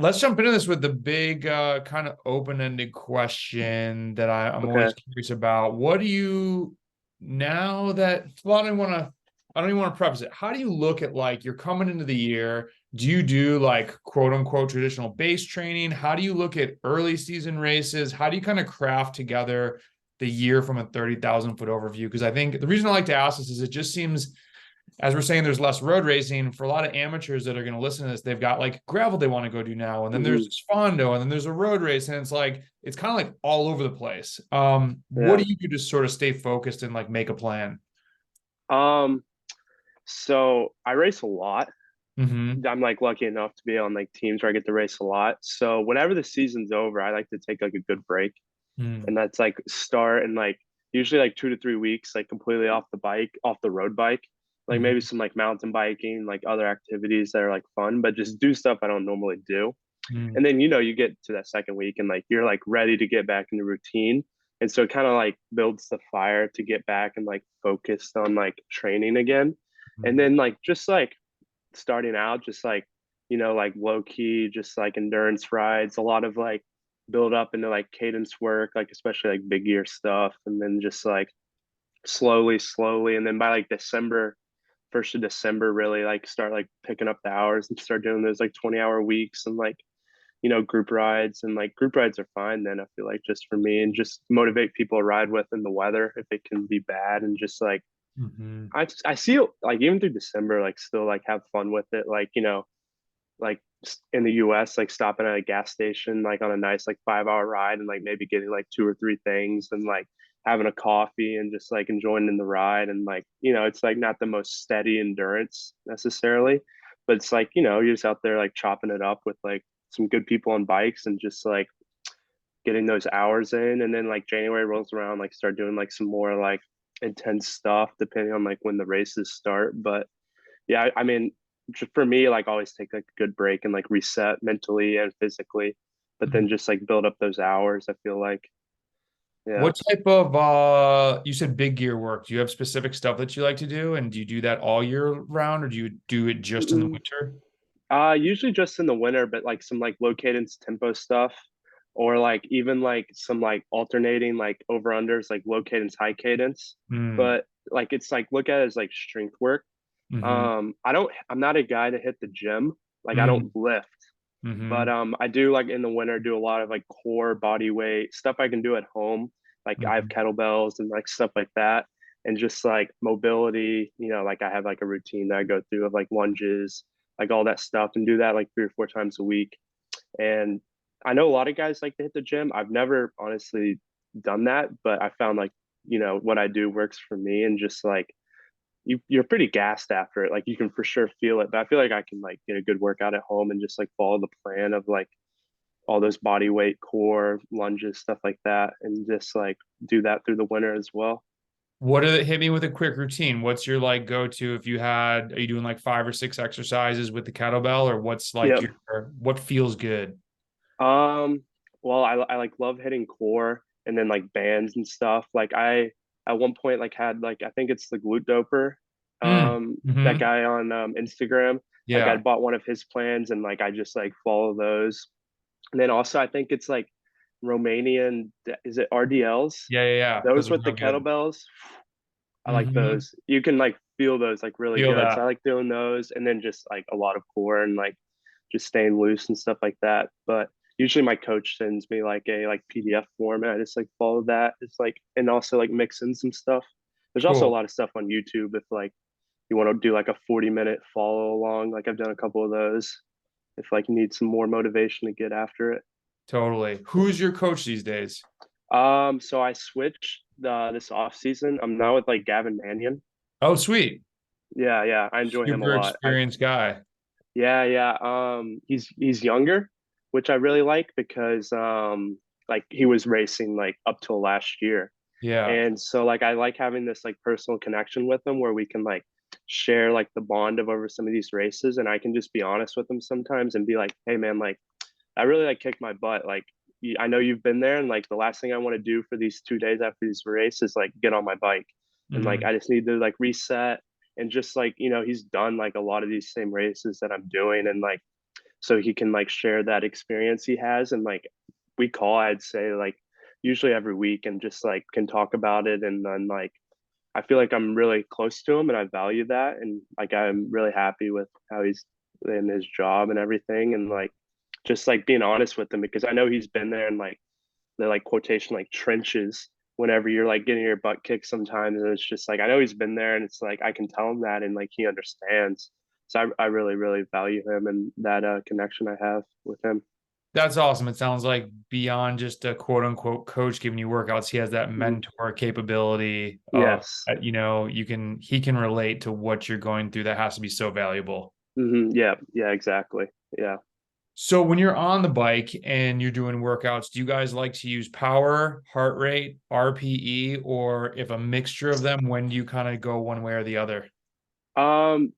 Let's jump into this with the big kind of open-ended question that I'm Okay. always curious about. What do you now that well, I don't even want to preface it. How do you look at like you're coming into the year? Do you do like quote unquote traditional base training? How do you look at early season races? How do you kind of craft together the year from a 30,000 foot overview? Because I think the reason I like to ask this is it just seems as we're saying, there's less road racing for a lot of amateurs that are going to listen to this. They've got like gravel they want to go do now, and then there's hmm Spondo, and then there's a road race, and it's like it's kind of like all over the place. What Yeah. do you do to sort of stay focused and like make a plan? Um, so I race a lot. Mm-hmm. I'm like lucky enough to be on like teams where I get to race a lot. So whenever the season's over, I like to take like a good break. Mm-hmm. And that's like start and like usually like 2 to 3 weeks, like completely off the bike, off the road bike. Like maybe some like mountain biking, like other activities that are like fun, but just do stuff I don't normally do. Mm-hmm. And then you get to that second week and like you're like ready to get back into routine. And so it kind of like builds the fire to get back and like focused on like training again. And then like just like starting out, just like like low key, just like endurance rides, a lot of like build up into like cadence work, like especially like big gear stuff, and then just like slowly, and then by like December, 1st of December, really like start like picking up the hours and start doing those like 20-hour weeks and like group rides. And like group rides are fine then, I feel like, just for me, and just motivate people to ride with in the weather if it can be bad. And just like Mm-hmm. I see like even through December, like still like have fun with it, like like in the US, like stopping at a gas station like on a nice like 5 hour ride and like maybe getting like two or three things and like having a coffee and just like enjoying in the ride. And like it's like not the most steady endurance necessarily, but it's like you're just out there like chopping it up with like some good people on bikes and just like getting those hours in. And then like January rolls around, like start doing like some more like intense stuff depending on like when the races start. But yeah, I mean, for me, like always take like a good break and like reset mentally and physically, but Mm-hmm. then just like build up those hours. I feel like, yeah. What type of you said big gear work? Do you have specific stuff that you like to do, and do you do that all year round, or do you do it just in the Mm, winter? Usually just in the winter, but like some like low cadence tempo stuff, or like even like some like alternating like over unders, like low cadence, high cadence. Mm. But like it's like look at it as like strength work. Mm-hmm. I'm not a guy to hit the gym. Like I don't Mm. lift. But Mm-hmm. I do like in the winter do a lot of like core body weight stuff I can do at home. Like I have Mm-hmm. kettlebells and like stuff like that. And just like mobility, like I have like a routine that I go through of like lunges, like all that stuff, and do that like 3 or 4 times a week. And I know a lot of guys like to hit the gym. I've never honestly done that, but I found like, what I do works for me. And just like you're pretty gassed after it. Like you can for sure feel it. But I feel like I can like get a good workout at home and just like follow the plan of like all those body weight, core, lunges, stuff like that, and just like do that through the winter as well. What are hit me with a quick routine? What's your like go to if you had, are you doing like five or six exercises with the kettlebell, or what's like Yep. your what feels good? Um, well, I like love hitting core and then like bands and stuff. Like I at one point like had like I think it's the glute doper, Mm. that Hmm. guy on Instagram. Like I Yeah. bought one of his plans and like I just like follow those. And then also I think it's like Romanian, is it RDLs? Yeah, yeah, yeah. Those Those are with the real good. kettlebells. I like Hmm. those. You can like feel those like really Feel good. So I that. like doing those and then just like a lot of core and like just staying loose and stuff like that. But usually my coach sends me like a like PDF form and I just like follow that. It's like and also like mix in some stuff. There's also a Cool. lot of stuff on YouTube if like you want to do like a 40-minute follow along. Like I've done a couple of those if like you need some more motivation to get after it. Totally. Who's your coach these days? So I switched this off season. I'm now with like Gavin Mannion. Oh, sweet. Yeah, I enjoy him a Super lot. I experienced guy. Yeah. He's younger, which I really like because like he was racing like up till last year. Yeah. And so like I like having this like personal connection with him where we can like share like the bond of over some of these races, and I can just be honest with him sometimes and be like, "Hey man, like I really like kicked my butt. Like I know you've been there, and like the last thing I want to do for these 2 days after these races is like get on my bike, and like Hmm. I just need to like reset." And just like he's done like a lot of these same races that I'm doing, and like so he can like share that experience he has. And like we call, I'd say like usually every week, and just like can talk about it. And then like I feel like I'm really close to him and I value that. And like I'm really happy with how he's in his job and everything. And like just like being honest with him, because I know he's been there, and like the like quotation like trenches whenever you're like getting your butt kicked sometimes. And it's just like I know he's been there, and it's like I can tell him that, and like he understands. So I really, really value him and that connection I have with him. That's awesome. It sounds like beyond just a quote unquote coach giving you workouts, he has that Mhm. mentor capability of, Yes. he can relate to what you're going through. That has to be so valuable. Yeah. Yeah. Exactly. Yeah. So when you're on the bike and you're doing workouts, do you guys like to use power, heart rate, RPE, or if a mixture of them, when do you kind of go one way or the other?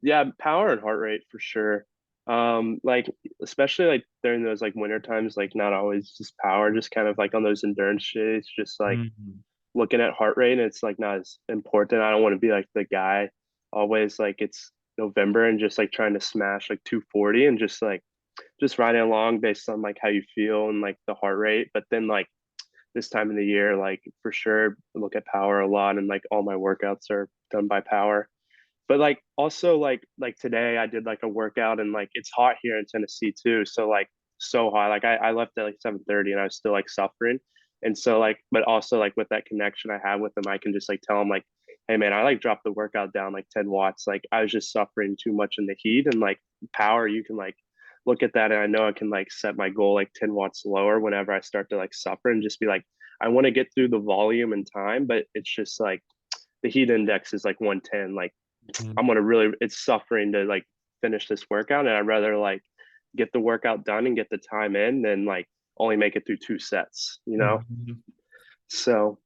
Yeah, power and heart rate for sure. Like especially like during those like winter times, like not always just power, just kind of like on those endurance days, just like Mhm. looking at heart rate, and it's like not as important. I don't want to be like the guy always like it's November and just like trying to smash like 240 and just riding along based on like how you feel and like the heart rate. But then like this time of the year, like for sure look at power a lot, and like all my workouts are done by power. But like also like today I did like a workout, and like it's hot here in Tennessee too. So like so hot. Like I left at like 7:30 and I was still like suffering. And so like but also like with that connection I have with them, I can just like tell them like, hey man, I like dropped the workout down like 10 watts. Like I was just suffering too much in the heat. And like power, you can like look at that, and I know I can like set my goal like 10 watts lower whenever I start to like suffer, and just be like, I want to get through the volume and time, but it's just like the heat index is like 110. Like I'm gonna really it's suffering to like finish this workout, and I'd rather like get the workout done and get the time in than like only make it through two sets, you know? Mhm. So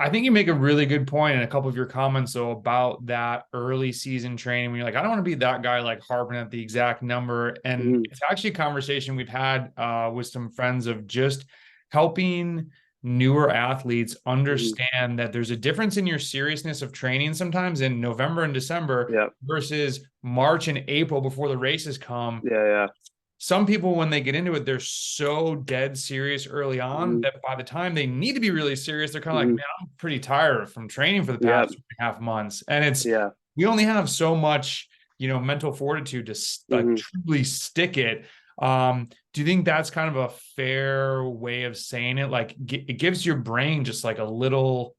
I think you make a really good point in a couple of your comments, though, about that early season training when you're like, I don't want to be that guy like harping at the exact number. And mhm, it's actually a conversation we've had with some friends of just helping newer athletes mhm, understand that there's a difference in your seriousness of training sometimes in November and December yeah, versus March and April before the races come. yeah, Some people, when they get into it, they're so dead serious early on mhm, that by the time they need to be really serious, they're kind of like, mhm, man, I'm pretty tired from training for the yeah, past 2.5 months. And it's, yeah, we only have so much, mental fortitude to like mhm, truly stick it. Do you think that's kind of a fair way of saying it? Like it gives your brain just like a little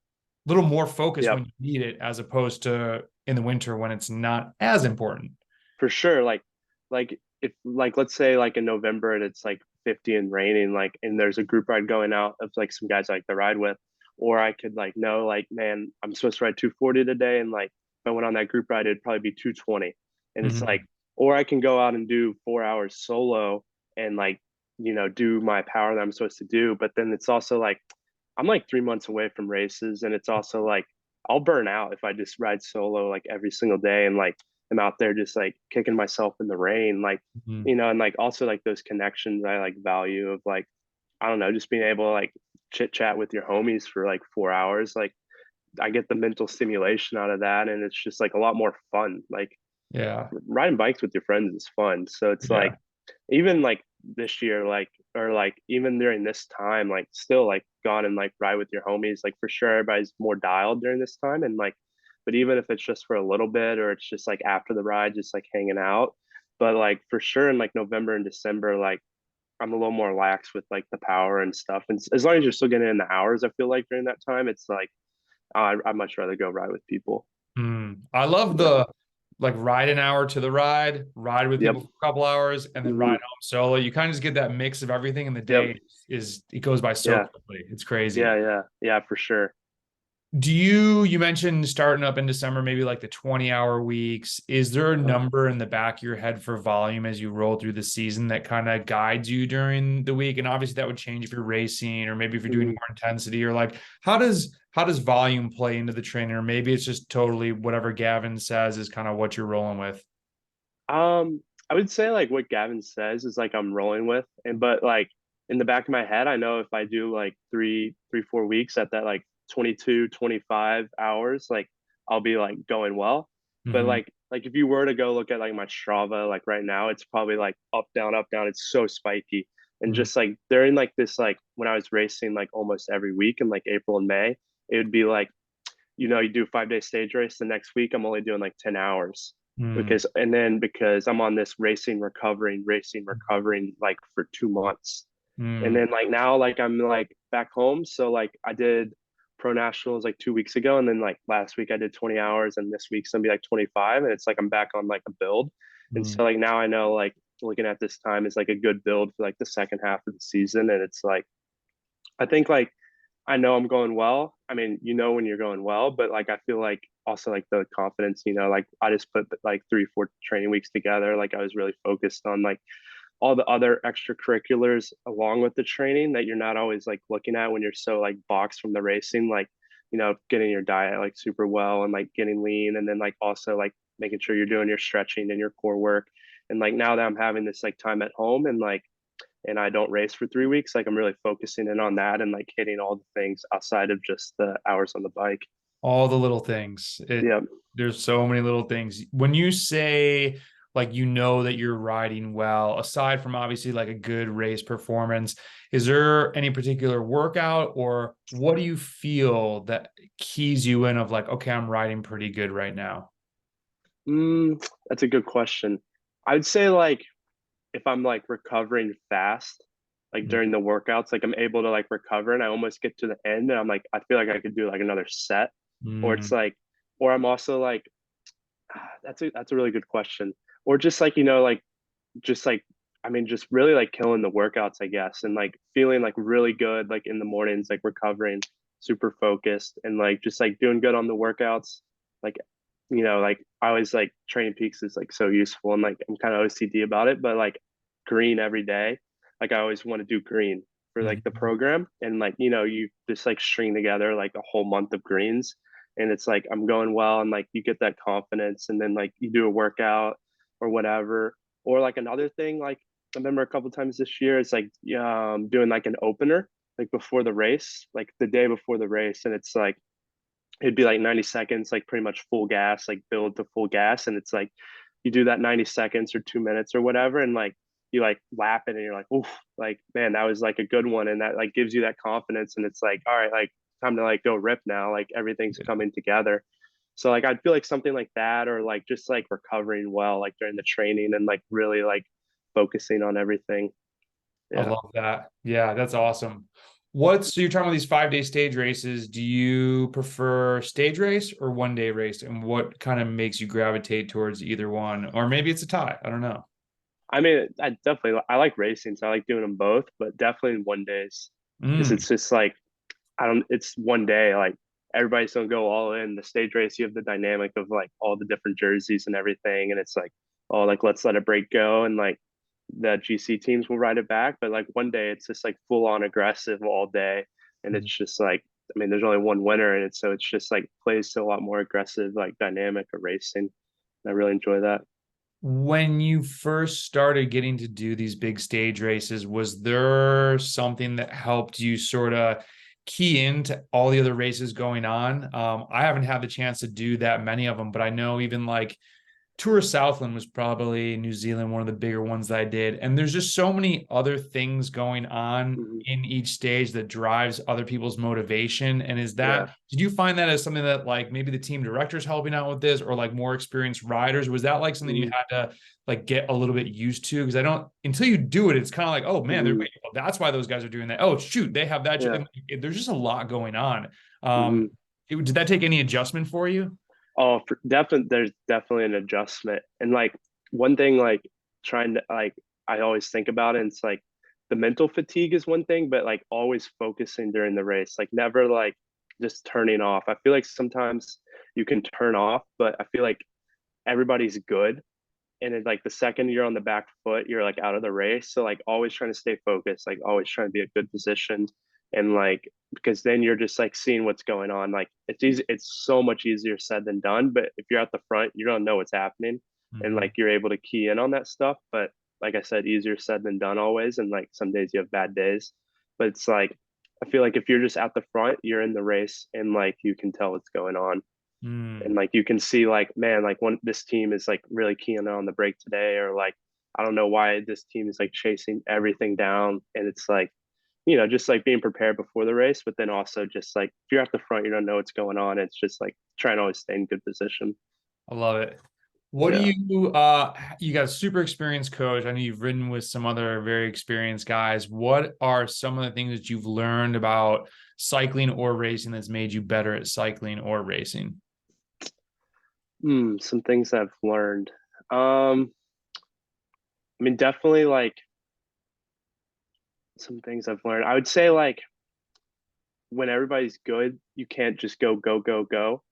more focus yeah, when you need it, as opposed to in the winter when it's not as important. for sure. Like if like let's say like in November and it's like 50 and raining, like and there's a group ride going out of like some guys I like to ride with, or I could like know like man, I'm supposed to ride 240 today, and like if I went on that group ride, it'd probably be 220. And it's like, Mhm. or I can go out and do 4 hours solo and like, do my power that I'm supposed to do. But then it's also like I'm like 3 months away from races, and it's also like I'll burn out if I just ride solo like every single day, and like I'm out there just like kicking myself in the rain, like Mhm. and like also like those connections I like value of like I don't know, just being able to like chit chat with your homies for like 4 hours. Like I get the mental stimulation out of that, and it's just like a lot more fun. Like Yeah. riding bikes with your friends is fun. So it's Yeah. like even like this year, like or like even during this time, like still like gone and like ride with your homies. Like for sure everybody's more dialed during this time. And like but even if it's just for a little bit or it's just like after the ride, just like hanging out. But like for sure in like November and December, like I'm a little more lax with like the power and stuff. And as long as you're still getting in the hours, I feel like during that time, it's like I'd much rather go ride with people. I love Yeah. the like ride an hour to the ride, ride with Yep. people for a couple hours, and then ride Hmm. home solo. You kind of just get that mix of everything, and the Yep. day is it goes by so Yeah. quickly. It's crazy. Yeah, for sure. You mentioned starting up in December, maybe like the 20-hour weeks. Is there a number in the back of your head for volume as you roll through the season that kind of guides you during the week? And obviously that would change if you're racing or maybe if you're doing Mhm. more intensity, or like how does volume play into the training? Or maybe it's just totally whatever Gavin says is kind of what you're rolling with. I would say like what Gavin says is like I'm rolling with, and but like in the back of my head, I know if I do like 4 weeks at that like 22, 25 hours, like I'll be like going well. But Mhm. like like if you were to go look at like my Strava, like right now, it's probably like up, down, up, down. It's so spiky. And Mm, just like during like this, like when I was racing like almost every week in like April and May, it would be like, you do 5 day stage race. The next week, I'm only doing like 10 hours mm, because I'm on this racing, recovering like for 2 months. And mm, then like now, like I'm like back home. So like I did pro nationals like 2 weeks ago. And then like last week I did 20 hours and this week's gonna be like 25. And it's like I'm back on like a build. And mm. so like now I know like looking at this time is like a good build for like the second half of the season. And it's like I think like I know I'm going well. I mean, when you're going well, but like I feel like also like the confidence, like I just put like 3, 4 training weeks together. Like I was really focused on like all the other extracurriculars along with the training that you're not always like looking at when you're so like boxed from the racing, like, getting your diet like super well and like getting lean. And then like also like making sure you're doing your stretching and your core work. And like now that I'm having this like time at home and I don't race for 3 weeks, like I'm really focusing in on that and like hitting all the things outside of just the hours on the bike. All the little things. Yeah. There's so many little things. When you say like that you're riding well, aside from obviously like a good race performance, is there any particular workout or what do you feel that keys you in of like, okay, I'm riding pretty good right now? That's a good question. I'd say like if I'm like recovering fast, like Mm, during the workouts, like I'm able to like recover and I almost get to the end and I'm like, I feel like I could do like another set. Or it's mm, like, or I'm also like, that's a really good question. Or just like, just like, I mean, just really like killing the workouts, I guess, and like feeling like really good, like in the mornings, like recovering, super focused, and like just like doing good on the workouts. Like, like I always like training peaks is like so useful, and like I'm kind of OCD about it, but like green every day, like I always want to do green for like the mm. program, and like you just like string together like a whole month of greens, and it's like I'm going well, and like you get that confidence, and then like you do a workout or whatever, or like another thing like I remember a couple times this year it's like doing like an opener like before the race, like the day before the race, and it's like it'd be like 90 seconds, like pretty much full gas, like build to full gas, and it's like you do that 90 seconds or 2 minutes or whatever, and like you like lap it, and you're like, oof, like man, that was like a good one, and that like gives you that confidence, and it's like, all right, like time to like go rip now, like everything's coming together. So like I'd feel like something like that, or like just like recovering well, like during the training, and like really like focusing on everything. I Yeah. love that. Yeah, that's awesome. So you're talking about these 5 day stage races. Do you prefer stage race or 1 day race? And what kind of makes you gravitate towards either one? Or maybe it's a tie. I don't know. I mean, I like racing, so I like doing them both, but definitely in 1 days because Mm, it's just like I don't. It's one day. Like everybody's gonna go all in. The stage race, you have the dynamic of like all the different jerseys and everything, and it's like, oh, like let's let a break go, and like the GC teams will ride it back. But like 1 day, it's just like full on aggressive all day, and it's just like, I mean, there's only one winner, and so it's just like plays to a lot more aggressive, like dynamic of racing. And I really enjoy that. when you first started getting to do these big stage races, was there something that helped you sort of key into all the other races going on? I haven't had the chance to do that many of them, but I know even like Tour of Southland was probably New Zealand, one of the bigger ones that I did. And there's just so many other things going on Mhm. in each stage that drives other people's motivation. And Yeah. did you find that as something that like maybe the team directors helping out with this or like more experienced riders? Was that like something you Mhm. had to like get a little bit used to? Because I don't, until you do it, it's kind of like, oh man, Mhm. that's why those guys are doing that. Oh shoot, they have that. Yeah. There's just a lot going on. Um, Mhm. did that take any adjustment for you? Oh, definitely. There's definitely an adjustment, and like one thing, like trying to like I always think about it. And it's like the mental fatigue is one thing, but like always focusing during the race, like never like just turning off. I feel like sometimes you can turn off, but I feel like everybody's good, and it's like the second you're on the back foot, you're like out of the race. So like always trying to stay focused, like always trying to be a good position, and like because then you're just like seeing what's going on. Like it's easy, it's so much easier said than done. But if you're at the front, you don't know what's happening, and Mhm. like you're able to key in on that stuff. But like I said, easier said than done always. And like some days you have bad days, but it's like I feel like if you're just at the front, you're in the race, and like you can tell what's going on. Mm. And like you can see like, man, like one this team is like really keen on the break today, or like I don't know why this team is like chasing everything down. And it's like, just like being prepared before the race, but then also just like if you're at the front, you don't know what's going on. It's just like trying to always stay in good position. I love it. What do Yeah. you got a super experienced coach. I know you've ridden with some other very experienced guys. What are some of the things that you've learned about cycling or racing that's made you better at cycling or racing? Some things I've learned. I mean, definitely like some things I've learned. I would say like when everybody's good, you can't just go.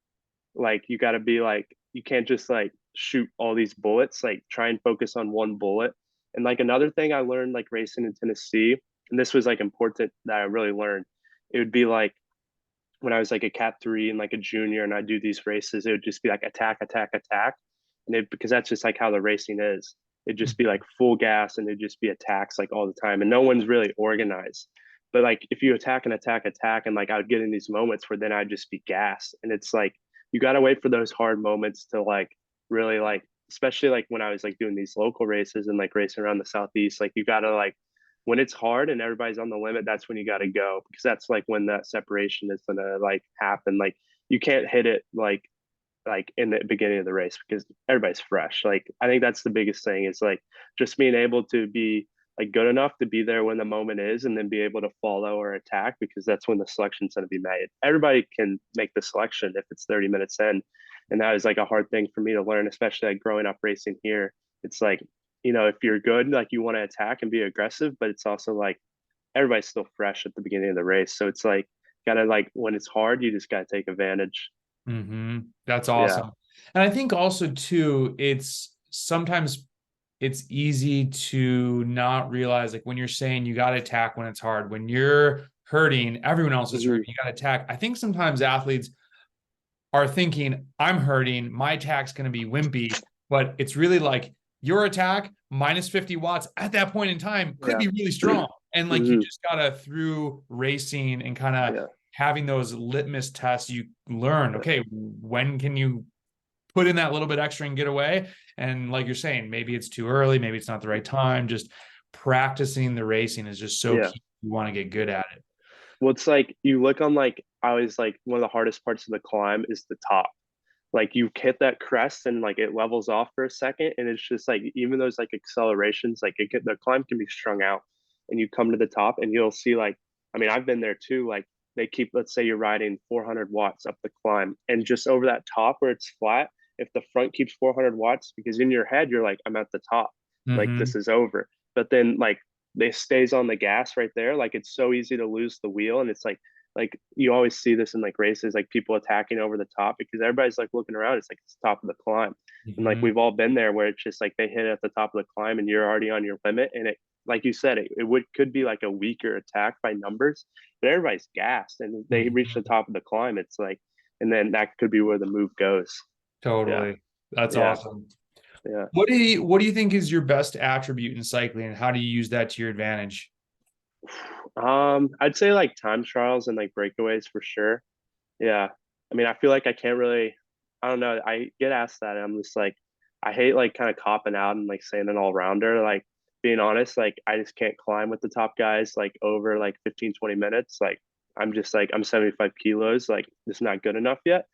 Like you got to be like you can't just like shoot all these bullets. Like try and focus on one bullet. And like another thing I learned like racing in Tennessee, and this was like important that I really learned. It would be like when I was like a cat 3 and like a junior and I do these races, it would just be like attack, attack, attack. And because that's just like how the racing is. It'd just be like full gas and it'd just be attacks like all the time. And no one's really organized. But like if you attack and attack, attack, and like I would get in these moments where then I'd just be gassed. And it's like you gotta wait for those hard moments to like really like, especially like when I was like doing these local races and like racing around the southeast, like you gotta like when it's hard and everybody's on the limit, that's when you got to go, because that's like when that separation is gonna like happen. Like you can't hit it like in the beginning of the race because everybody's fresh. Like I think that's the biggest thing is like just being able to be like good enough to be there when the moment is, and then be able to follow or attack, because that's when the selection's going to be made. Everybody can make the selection if it's 30 minutes in, and that is like a hard thing for me to learn, especially like growing up racing here. It's like, if you're good, like you want to attack and be aggressive, but it's also like everybody's still fresh at the beginning of the race. So it's like, gotta like when it's hard, you just gotta take advantage. That's Yeah. awesome. And I think also too, it's sometimes it's easy to not realize like when you're saying you got to attack when it's hard, when you're hurting, everyone else is Mm-hmm. hurting, you got to attack. I think sometimes athletes are thinking, I'm hurting, my attack's going to be wimpy, but it's really like your attack minus 50 watts at that point in time could Yeah. be really strong. And like you Mm-hmm. just gotta through racing and kind of Yeah. having those litmus tests, you learn, okay, when can you put in that little bit extra and get away? And like you're saying, maybe it's too early, maybe it's not the right time. Just practicing the racing is just so Yeah. key. You want to get good at it. Well, it's like you look on like I always like one of the hardest parts of the climb is the top. Like you hit that crest and like it levels off for a second, and it's just like even those like accelerations, like the climb can be strung out, and you come to the top and you'll see like I mean I've been there too. Like they keep, let's say you're riding 400 watts up the climb, and just over that top where it's flat, if the front keeps 400 watts, because in your head you're like I'm at the top, like this Mm-hmm. is over, but then like they stays on the gas right there, like it's so easy to lose the wheel, and it's like you always see this in like races, like people attacking over the top because everybody's like looking around. It's like it's the top of the climb, and like Mm-hmm. we've all been there where it's just like they hit it at the top of the climb and you're already on your limit, and it like you said, it would could be like a weaker attack by numbers, but everybody's gassed and they reach the Mm-hmm. top of the climb. It's like, and then that could be where the move goes. Yeah, Totally. That's yeah, awesome. yeah. What do you think is your best attribute in cycling and how do you use that to your advantage? I'd say like time trials and like breakaways for sure. Yeah. I mean, I feel like I can't really, I don't know. I get asked that and I'm just like, I hate like kind of copping out and like saying an all rounder. Like being honest, like I just can't climb with the top guys like over like 15, 20 minutes. Like I'm just like, I'm 75 kilos. Like it's not good enough yet.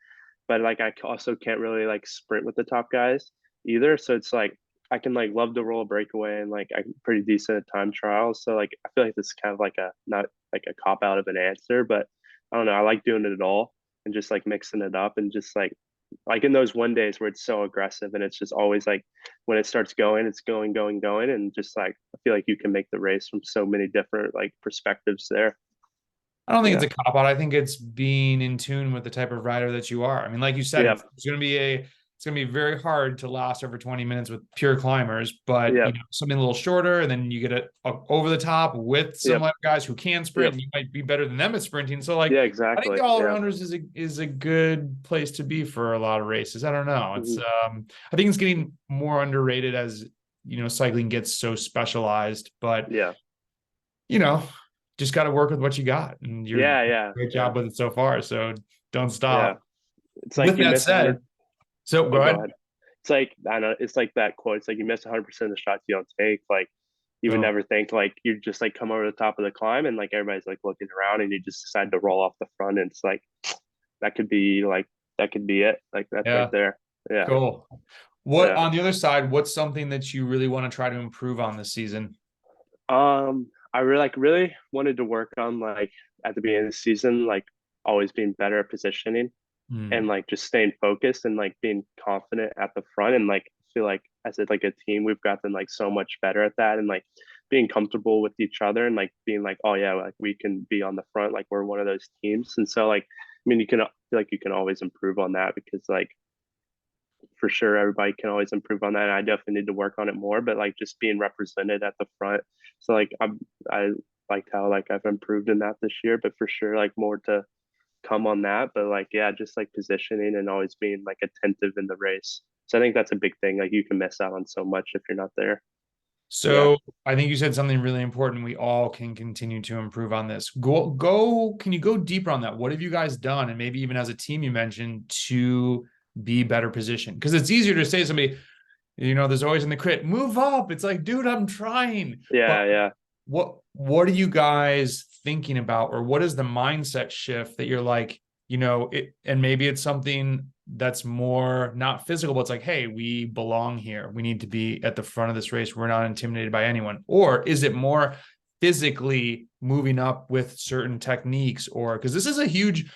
But like I also can't really like sprint with the top guys either. So it's like, I can like love to roll a breakaway and like I'm pretty decent at time trials. So like I feel like this is kind of like a not like a cop out of an answer, but I don't know. I like doing it all and just like mixing it up and just like in those one days where it's so aggressive and it's just always like when it starts going, it's going, and just like I feel like you can make the race from so many different like perspectives there. I don't think it's Yeah, a cop out. I think it's being in tune with the type of rider that you are. I mean, like you said, yeah, it's going to be very hard to last over 20 minutes with pure climbers, but yeah, something a little shorter, and then you get it over the top with some yep, other guys who can sprint, yep, and you might be better than them at sprinting. So, like, yeah, I think exactly. the all Yeah. rounders is a good place to be for a lot of races. I don't know. It's Hmm. I think it's getting more underrated as cycling gets so specialized, but Yeah. you know, just got to work with what you got, and you're Yeah, yeah, great yeah, job with it so far. So don't yeah. stop. It's like With you that miss 100. said, so Oh, go go ahead. ahead. It's like, I don't know, it's like that quote. It's like you miss 100% of the shots you don't take. Like you would Oh, never think like you just like come over the top of the climb and like everybody's like looking around and you just decide to roll off the front and it's like that could be like that could be it. Like that's right yeah, there. Yeah. cool. What Yeah. on the other side, what's something that you really want to try to improve on this season? I really wanted to work on like at the beginning of the season, like always being better at positioning Hmm. and like just staying focused and like being confident at the front and like feel like as a, like a team we've gotten like so much better at that and like being comfortable with each other and like being like oh yeah like we can be on the front like we're one of those teams and so like I mean you can feel like you can always improve on that because like for sure everybody can always improve on that and I definitely need to work on it more but like just being represented at the front so like I liked how like I've improved in that this year but for sure like more to come on that. But like, yeah, just like positioning and always being like attentive in the race. So I think that's a big thing. Like you can miss out on so much if you're not there. Yeah. So I think you said something really important. We all can continue to improve on this. Can you go deeper on that? What have you guys done? And maybe even as a team, you mentioned to be better positioned. Because it's easier to say to somebody, there's always in the crit, move up. It's like, dude, I'm trying. But Yeah. Yeah. what are you guys thinking about, or what is the mindset shift that you're like, and maybe it's something that's more not physical, but it's like, hey, we belong here. We need to be at the front of this race. We're not intimidated by anyone. Or is it more physically moving up with certain techniques? Or because this is a huge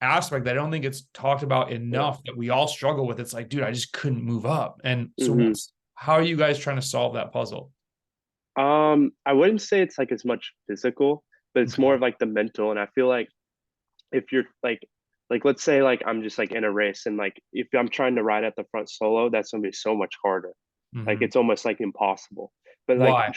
aspect that I don't think it's talked about Yeah. enough that we all struggle with. It's like, dude, I just couldn't move up. And so Hmm. how are you guys trying to solve that puzzle? I wouldn't say it's like as much physical, but it's more Okay. of like the mental. And I feel like if you're like let's say like I'm just like in a race and like if I'm trying to ride at the front solo, that's gonna be so much harder. Like Mhm. it's almost like impossible. But like Why?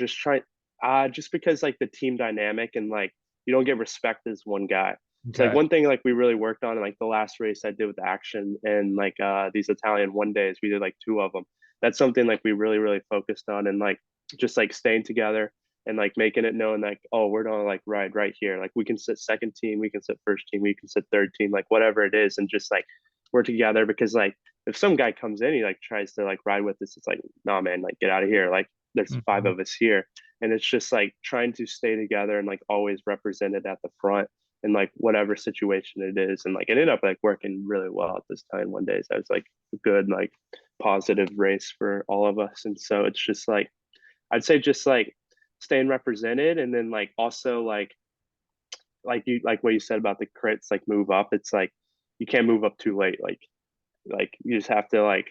just because like the team dynamic and like you don't get respect as one guy. So like Okay. one thing like we really worked on in like the last race I did with Action and like these Italian one days, we did like two of them. That's something like we really focused on and like just like staying together and like making it known like oh we're gonna like ride right here like we can sit second team we can sit first team we can sit third team like whatever it is and just like we're together because like if some guy comes in he like tries to like ride with us it's like nah man like get out of here like there's five Mhm. of us here and it's just like trying to stay together and like always represented at the front in like whatever situation it is and like it ended up like working really well at this time one day so it's like a good like positive race for all of us and so it's just like I'd say just like staying represented and then like also like you like what you said about the crits like move up it's like you can't move up too late like you just have to like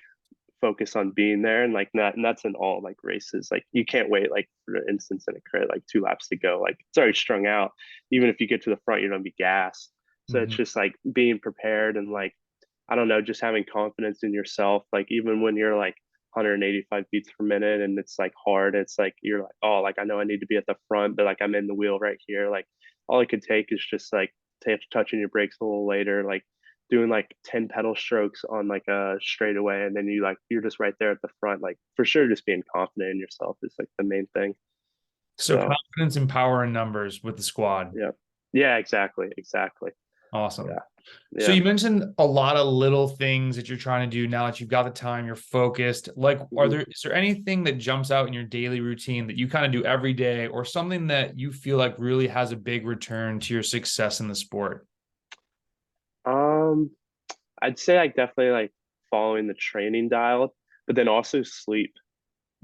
focus on being there and like not and that's in all like races like you can't wait like for instance in a crit like 2 laps to go like it's already strung out even if you get to the front you're gonna be gassed so it's Mhm. just like being prepared and like I don't know, just having confidence in yourself. Like even when you're like 185 beats per minute and it's like hard, it's like you're like, oh, like I know I need to be at the front, but like I'm in the wheel right here. Like all it could take is just like touching your brakes a little later, like doing like 10 pedal strokes on like a straightaway, and then you're just right there at the front. Like for sure, just being confident in yourself is like the main thing. So So confidence and power in numbers with the squad. yeah, yeah, exactly. Awesome. Yeah, So yeah. you mentioned a lot of little things that you're trying to do now that you've got the time, you're focused. Like, Mhm. is there anything that jumps out in your daily routine that you kind of do every day, or something that you feel like really has a big return to your success in the sport? Um, I'd say like definitely like following the training dial, but then also sleep.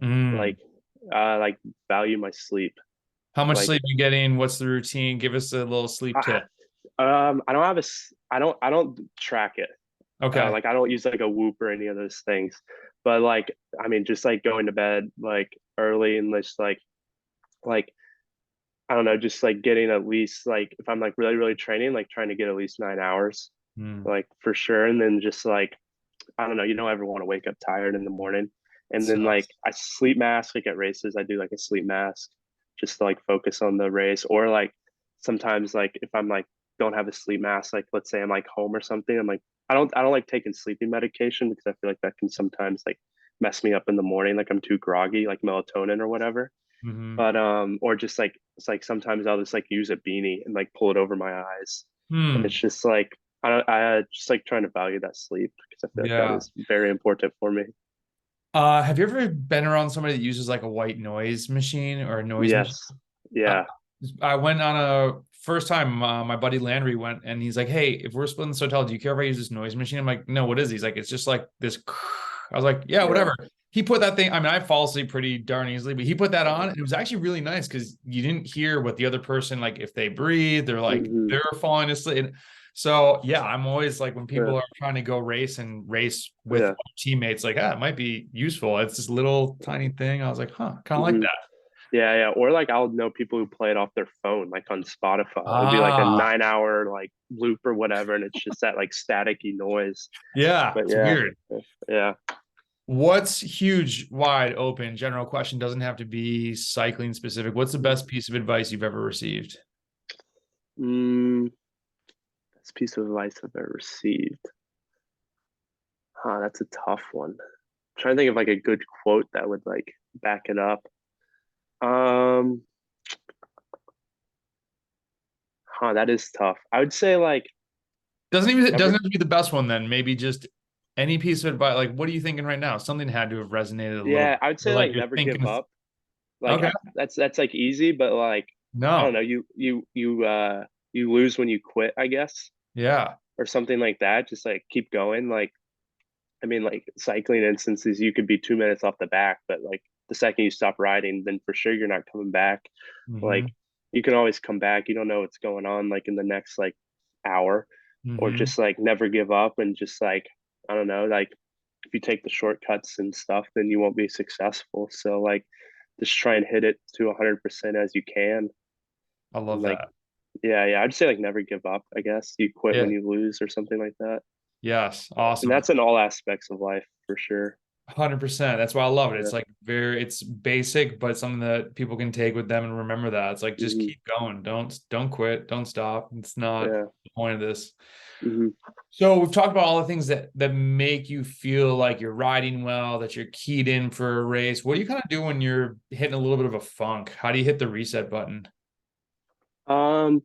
Mm. Like like value my sleep. How much Like sleep are you getting? What's the routine? Give us a little sleep I, tip. I don't have I don't track it. Okay. Like I don't use like a Whoop or any of those things. But like I mean just like going to bed like early and just like I don't know, just like getting at least like if I'm like really training, like trying to get at least 9 hours, Mm. like for sure. And then just like I don't know, you don't ever want to wake up tired in the morning. And then like Sucks. I sleep mask like at races, I do like a sleep mask just to like focus on the race. Or like sometimes like if I'm like don't have a sleep mask, like let's say I'm like home or something, I'm like I don't like taking sleeping medication because I feel like that can sometimes like mess me up in the morning, like I'm too groggy, like melatonin or whatever. Hmm. But or just like sometimes I'll just like use a beanie and like pull it over my eyes. And it's Hmm. just like I just like trying to value that sleep because I feel like that Yeah. is very important for me. Have you ever been around somebody that uses like a white noise machine or a noise machine? Yes. I, Yeah. I went on a first time. My buddy Landry went and he's like, "Hey, if we're splitting this hotel, do you care if I use this noise machine?" I'm like, "No, what is it?" He's like, "It's just like this." I was like, "Yeah, Yeah. whatever." He put that thing. I mean, I fall asleep pretty darn easily, but he put that on, and it was actually really nice because you didn't hear what the other person like if they breathe or like Hmm. they're falling asleep. So yeah, I'm always like when Yeah. people are trying to go race and race with Yeah. teammates, like, it might be useful. It's this little tiny thing. I was like, huh, kind of like Hmm. that. Yeah. Yeah. Or like I'll know people who play it off their phone, like on Spotify. It'll be like a Ah, 9 hour like loop or whatever, and it's just that like staticky noise. yeah, But it's yeah. weird. Yeah. What's huge, wide open, general question, doesn't have to be cycling specific. What's the best piece of advice you've ever received? Mm, best piece of advice I've ever received. Huh, that's a tough one. Trying to think of like a good quote that would like back it up. Um, that is tough. I would say like Doesn't never. have to be the best one then. Maybe just any piece of advice. Like, what are you thinking right now? Something had to have resonated a little Yeah, bit. I would Or say like like you're never thinking give of, up. Like okay. that's like easy, but like I don't No. know. You lose when you quit, I guess, Yeah. or something like that. Just like keep going. Like I mean, like cycling instances, you could be 2 minutes off the back, but like the second you stop riding, then for sure you're not coming back. Hmm. Like you can always come back. You don't know what's going on like in the next like hour, or Hmm. just like never give up and just like I don't know, like if you take the shortcuts and stuff, then you won't be successful. So like just try and hit it to 100% as you can. I And love like that. yeah, I'd say like never give up. I guess you quit when Yeah. you lose or something like that. Yes. And Awesome. that's in all aspects of life for sure. 100%. That's why I love it. Yeah. It's like it's basic, but something that people can take with them and remember that. It's like just Hmm. keep going. Don't quit. Don't stop. It's not Yeah. the point of this. Hmm. So we've talked about all the things that make you feel like you're riding well, that you're keyed in for a race. What do you kind of do when you're hitting a little bit of a funk? How do you hit the reset button? Um,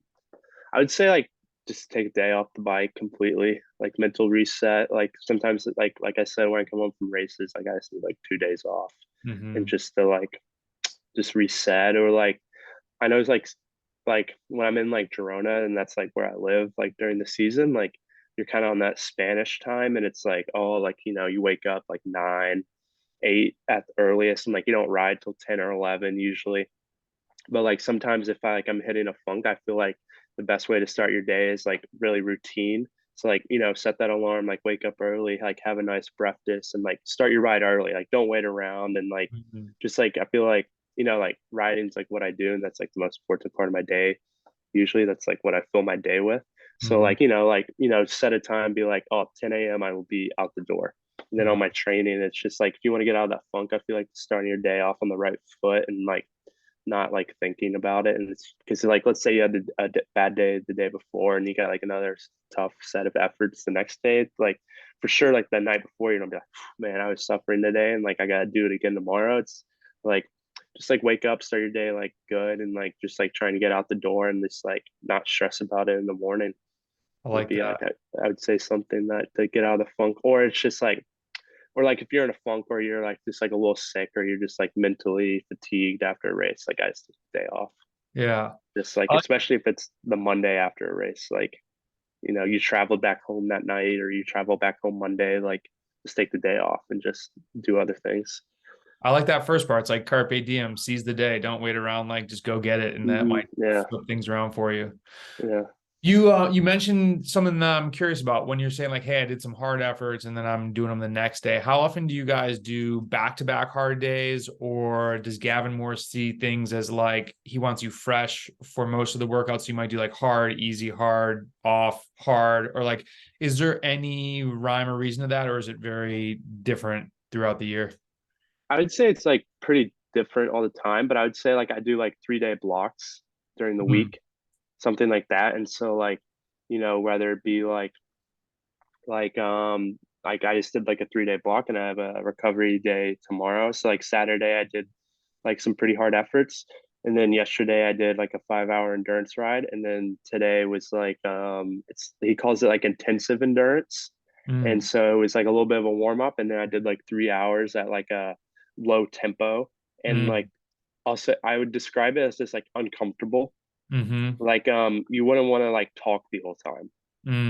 I would say like just take a day off the bike completely, like mental reset. Like sometimes like I said, when I come home from races, like I just need like 2 days off and Hmm. just to like just reset or like I know it's like when I'm in like Girona and that's like where I live, like during the season, like you're kind of on that Spanish time and it's like, oh, like you wake up like 9, 8 at the earliest and like you don't ride till 10 or 11 usually. But like sometimes if I'm hitting a funk, I feel like the best way to start your day is like really routine. So like, set that alarm, like wake up early, like have a nice breakfast and like start your ride early. Like don't wait around and like Hmm. just like I feel like, like riding's like what I do and that's like the most important part of my day. Usually that's like what I fill my day with. So Hmm. set a time, be like, oh, 10 a.m. I will be out the door. And then on my Hmm. training, it's just like if you want to get out of that funk, I feel like starting your day off on the right foot and like not like thinking about it. And it's because like let's say you had bad day the day before and you got like another tough set of efforts the next day. It's like for sure, like the night before, you're gonna be like, man, I was suffering today, and like I gotta do it again tomorrow. It's like just like wake up, start your day like good, and like just like trying to get out the door and just like not stress about it in the morning I would like be like that. I would say something that to get out of the funk, or it's just like or like if you're in a funk or you're like just like a little sick or you're just like mentally fatigued after a race, like I just take the day off. Yeah. Just like I like especially if it's the Monday after a race, like you traveled back home that night or you travel back home Monday, like just take the day off and just do other things. I like that first part. It's like carpe diem, seize the day. Don't wait around. Like just go get it, and that Hmm. might Yeah, flip things around for you. yeah. You mentioned something that I'm curious about when you're saying like, hey, I did some hard efforts and then I'm doing them the next day. How often do you guys do back-to-back hard days, or does Gavin more see things as like he wants you fresh for most of the workouts? So you might do like hard, easy, hard, off, hard, or like, is there any rhyme or reason to that, or is it very different throughout the year? I would say it's like pretty different all the time, but I would say like I do like 3 day blocks during the Mhm. week, something like that. And so like, whether it be like I just did like a 3 day block and I have a recovery day tomorrow. So like Saturday I did like some pretty hard efforts. And then yesterday I did like a 5 hour endurance ride. And then today was like it's he calls it like intensive endurance. And Mm, so it was like a little bit of a warm up. And then I did like 3 hours at like a low tempo. And like mm, also I would describe it as just like uncomfortable. mm-hmm, Like you wouldn't want to like talk the whole time.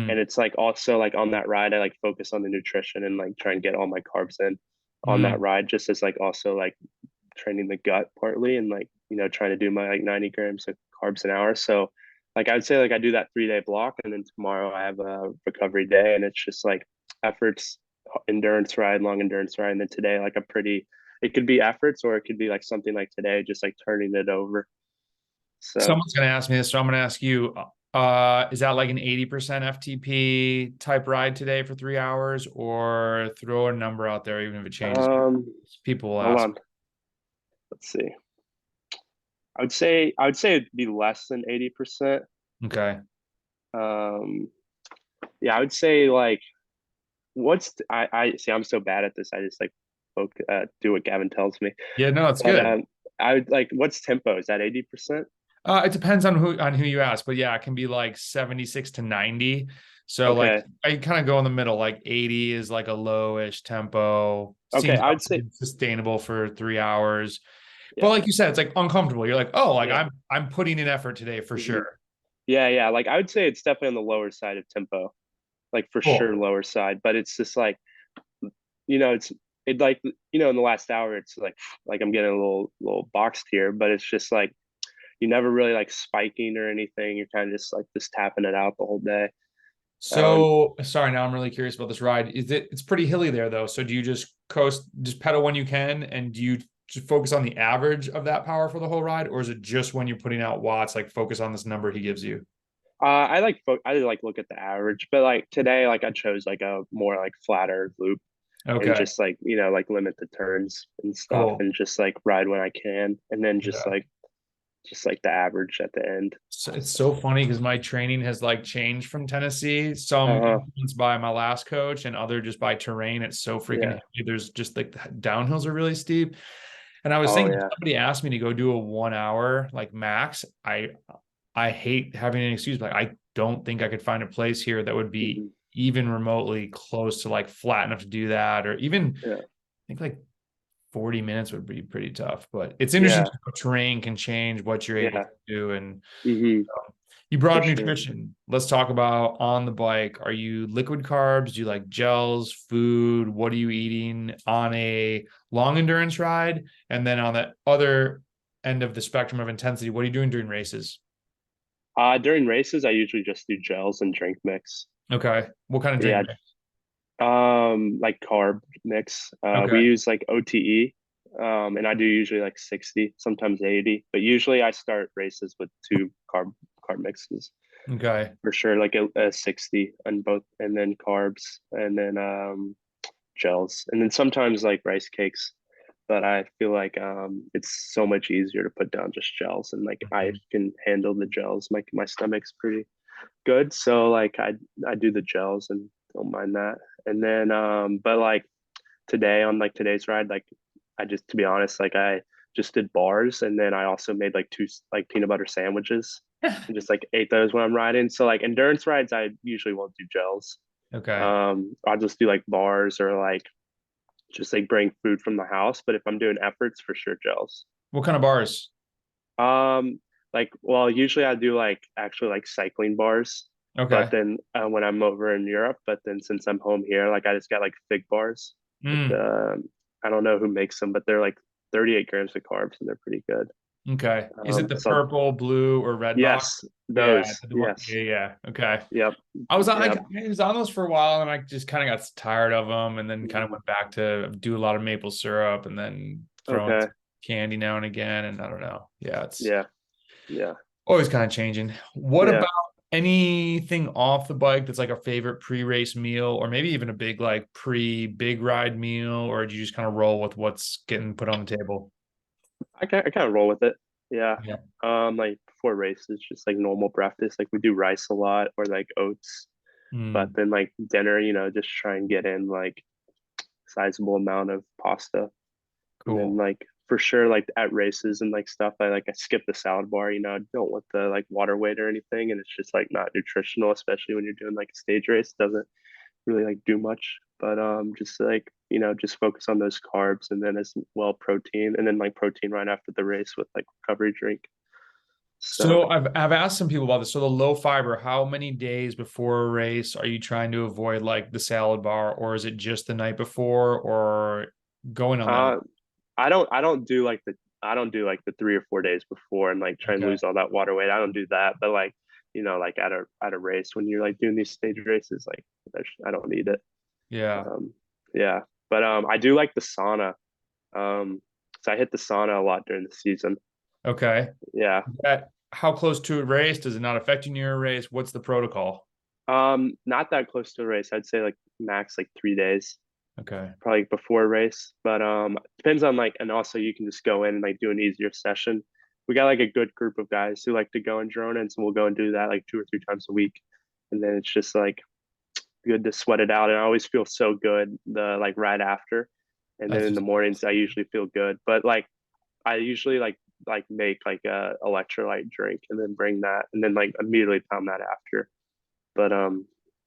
And mm, it's like also like on that ride, I like focus on the nutrition and like try and get all my carbs in on that mm. ride, just as like also like training the gut partly and like, trying to do my like 90 grams of carbs an hour. So like I would say like I do that 3 day block and then tomorrow I have a recovery day and it's just like efforts, endurance ride, long endurance ride. And then today like a pretty it could be efforts or it could be like something like today, just like turning it over. So Someone's going to ask me this, so I'm going to ask you, is that like an 80% FTP type ride today for 3 hours, or throw a number out there, even if it changes? um People will hold ask. on. Let's see. I would say it'd be less than 80%. Okay. Um yeah, I would say like I see I'm so bad at this. I just like do what Gavin tells me. Yeah, no, it's But good. I would like what's tempo? Is that 80%? It depends on who you ask, but yeah, it can be like 76 to 90. So like Okay. I kind of go in the middle, like 80 is like a lowish tempo, Okay, seems I would say sustainable for 3 hours. But yeah. like you said, it's like uncomfortable. You're like, oh, like Yeah. I'm putting in effort today for Hmm. sure. Yeah, yeah. Like I would say it's definitely on the lower side of tempo. Like for sure Cool. lower side, but it's just like it's it like in the last hour it's like I'm getting a little boxed here, but it's just like you never really like spiking or anything. You're kind of just tapping it out the whole day. Um, So sorry, now I'm really curious about this ride. It's pretty hilly there though. So do you just coast, just pedal when you can, and do you just focus on the average of that power for the whole ride, or is it just when you're putting out watts, like focus on this number he gives you? I like look at the average, but like today, like I chose like a more like flatter loop and Okay, just like like limit the turns and stuff cool. and just like ride when I can and then Yeah. just like the average at the end. So it's So, so funny because my training has like changed from Tennessee, some uh-huh. influenced by my last coach and other just by terrain. It's so freaking Yeah. hilly. There's just like the downhills are really steep. And I was Oh thinking, if yeah. somebody asked me to go do a 1 hour like max, I hate having an excuse. Like, I don't think I could find a place here that would be Hmm. even remotely close to like flat enough to do that, or even I Yeah. think like 40 minutes would be pretty tough. But it's interesting Yeah. how terrain can change what you're able Yeah. to do. And Hmm. you brought For up sure. nutrition. Let's talk about on the bike. Are you liquid carbs? Do you like gels, food? What are you eating on a long endurance ride? And then on the other end of the spectrum of intensity, what are you doing during races? During races, I usually just do gels and drink mix. Okay. What kind of drink Yeah. mix? Like carb mix. We Okay. use like OTE, and I do usually like 60, sometimes 80, but usually I start races with two carb mixes Okay. for sure, like a 60 on both, and then carbs, and then gels, and then sometimes like rice cakes. But I feel like it's so much easier to put down just gels, and like I Mhm. can handle the gels. My stomach's pretty good. So like I do the gels and don't mind that. And then but like today on like today's ride, like I just to be honest, like I just did bars and then I also made like two like peanut butter sandwiches and just like ate those when I'm riding. So like endurance rides I usually won't do gels. Okay. I'll just do like bars or like just like bring food from the house. But if I'm doing efforts for sure gels. What kind of bars? Um, like, well, usually I do like actually like cycling bars, but Okay. then when I'm over in Europe, but then since I'm home here, like I just got like fig bars. Like Mm, I don't know who makes them, but they're like 38 grams of carbs and they're pretty good. okay. Is it the So purple, blue, or red box? yes, Yeah, those, the one. yes, Yeah, yeah. Okay. yep, I was on like yep, I was on those for a while and I just kind of got tired of them and then kind of mhm, went back to do a lot of maple syrup and then throwing okay, some candy now and again. And I don't know. Yeah, it's yeah, yeah, always kind of changing. What yeah. about anything off the bike that's like a favorite pre-race meal or maybe even a big like pre-big ride meal, or do you just kind of roll with what's getting put on the table? I kind of roll with it. Yeah. Yeah. Like before races, just like normal breakfast. Like we do rice a lot or like oats. But Mm, then like dinner, just try and get in like sizable amount of pasta. And then cool. like for sure, like at races and like stuff, I skip the salad bar, I don't want the like water weight or anything. And it's just like not nutritional, especially when you're doing like a stage race. It doesn't really like do much. But just like, just focus on those carbs and then as well protein and then like protein right after the race with like recovery drink. So So I've asked some people about this. So the low fiber, how many days before a race are you trying to avoid like the salad bar, or is it just the night before, or going on that? uh I don't do like the 3 or 4 days before and like try and Okay. lose all that water weight. I don't do that. But like, like at a race when you're like doing these stage races, like I don't need it. Yeah. Um yeah. But I do like the sauna. So I hit the sauna a lot during the season. Okay. Yeah. How close to a race? Does it not affect you near a race? What's the protocol? Not that close to a race. I'd say like max like 3 days, Okay. probably before a race. But depends on like, and also you can just go in and like do an easier session. We got like a good group of guys who like to go and drone, and so we'll go and do that like 2 or 3 times a week. And then it's just like good to sweat it out. And I always feel so good the like right after. And then That's in the just mornings I usually feel good. But like I usually like make like a electrolyte drink and then bring that and then like immediately pound that after. But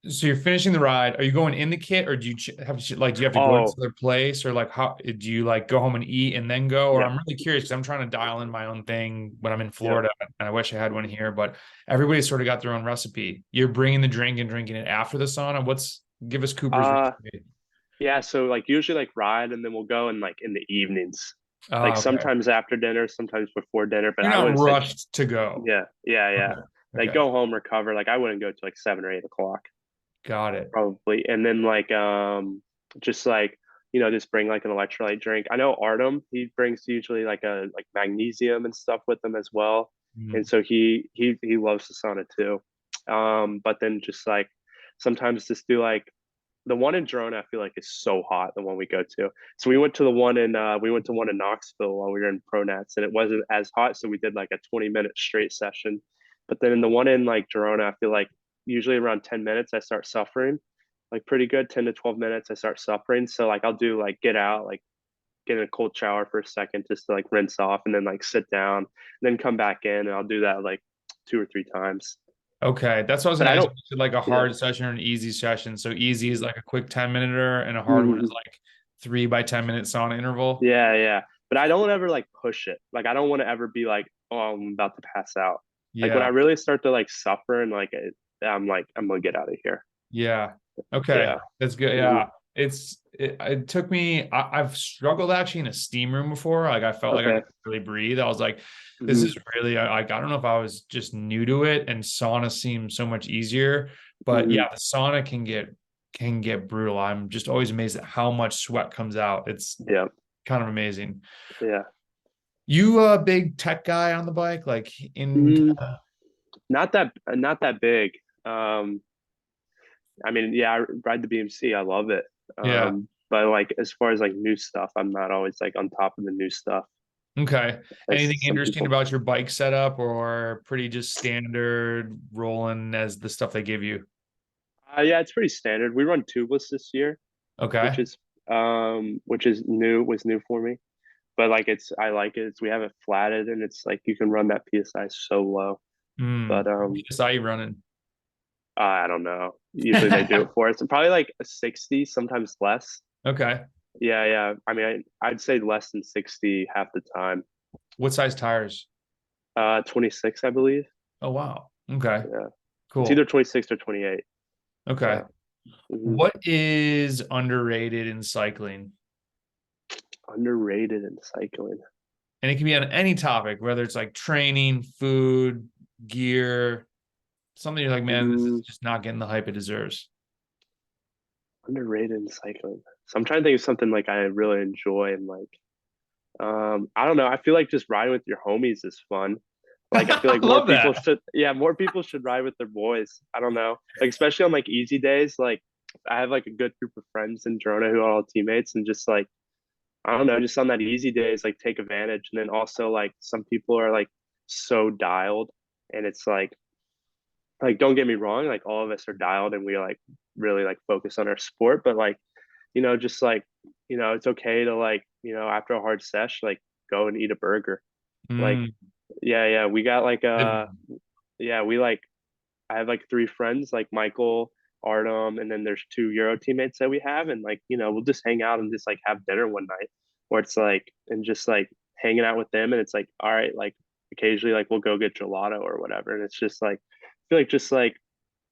so you're finishing the ride. Are you going in the kit, or do you do you have to go to oh another place, or like how do you like go home and eat and then go? Or yeah, I'm really curious because I'm trying to dial in my own thing when I'm in yeah. Florida, and I wish I had one here, but everybody's sort of got their own recipe. You're bringing the drink and drinking it after the sauna. Give us Cooper's Uh recipe. yeah, so like usually like ride and then we'll go and like in the evenings. Like Oh, okay. sometimes after dinner, sometimes before dinner, but You're I not wouldn't say rushed to go. yeah, yeah, yeah. Okay. Like Okay. go home, recover. Like I wouldn't go to like 7 or 8 o'clock Got it. probably. And then like just like just bring like an electrolyte drink. I know Artem, he brings usually like a like magnesium and stuff with him as well. And Mm, so he loves the sauna too. But then just like sometimes just do like the one in Drone, I feel like is so hot. The one we go to. So we went to one in Knoxville while we were in Pro Nats, and it wasn't as hot. So we did like a 20-minute straight session. But then in the one in like Girona, I feel like usually around 10 minutes I start suffering, like pretty good 10 to 12 minutes I start suffering. So like I'll do like get out, like get in a cold shower for a second just to like rinse off, and then like sit down, and then come back in, and I'll do that like 2 or 3 times. okay. That's what I was But gonna I ask don't, you. So, like a yeah. hard session or an easy session. So easy is like a quick 10 minute, and a hard one is Mhm. like 3 by 10 minute sauna interval. Yeah, yeah. But I don't ever like push it. Like I don't want to ever be like, oh, I'm about to pass out. Like when I Yeah. really start to like suffer and I'm like, I'm gonna get out of here. Yeah. Okay. Yeah. That's good. Hmm. Yeah. It took me, I've struggled actually in a steam room before. Like I felt like I Okay. could really breathe. I was like, this Hmm. is really like, I don't know if I was just new to it, and sauna seems so much easier. But Hmm. yeah, the sauna can get brutal. I'm just always amazed at how much sweat comes out. It's Yeah. kind of amazing. Yeah. You a big tech guy on the bike, like in Mm, not that big. Um, I mean, yeah, I ride the BMC. I love it. yeah. But like as far as like new stuff, I'm not always like on top of the new stuff Okay. as Anything some interesting people. about your bike setup, or pretty just standard rolling as the stuff they give you? Yeah, it's pretty standard. We run tubeless this year, which Okay. is was new for me. But like I like it. We have it flatted and it's like you can run that PSI so low. But PSI you running? I don't know. Usually they do it for us. Probably like a 60, sometimes less. Okay. Yeah, yeah. I mean, I'd say less than 60 half the time. What size tires? 26, I believe. Oh wow. Okay. Yeah. It's either Cool. 26 or 28. Okay. Yeah. Hmm. What is underrated in cycling? Underrated in cycling. And it can be on any topic, whether it's like training, food, gear, something you're like, man, this is Mm, just not getting the hype it deserves. underrated in cycling. So I'm trying to think of something like I really enjoy and like I don't know. I feel like just riding with your homies is fun. Like I feel I like more love people that. should, yeah, more people should ride with their boys. I don't know. Like especially on like easy days, like I have like a good group of friends in Drona who are all teammates and just like I don't know, just on that easy days, like take advantage. And then also like some people are like so dialed and it's like don't get me wrong, like all of us are dialed and we like really like focus on our sport, but like, just like, it's okay to like, after a hard sesh, like go and eat a burger. Like, Mm. yeah, we got like Living. yeah, we like I have like three friends, like Michael, Artem, and then there's two Euro teammates that we have, and like we'll just hang out and just like have dinner one night, where it's like and just like hanging out with them, and it's like all right, like occasionally like we'll go get gelato or whatever, and it's just like I feel like just like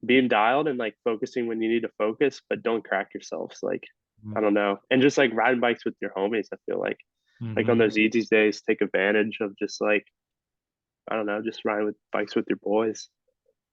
being dialed and like focusing when you need to focus, but don't crack yourselves. Like I don't know, and just like riding bikes with your homies. I feel like on Mm-hmm. those easy days, take advantage of just like I don't know, just riding with bikes with your boys.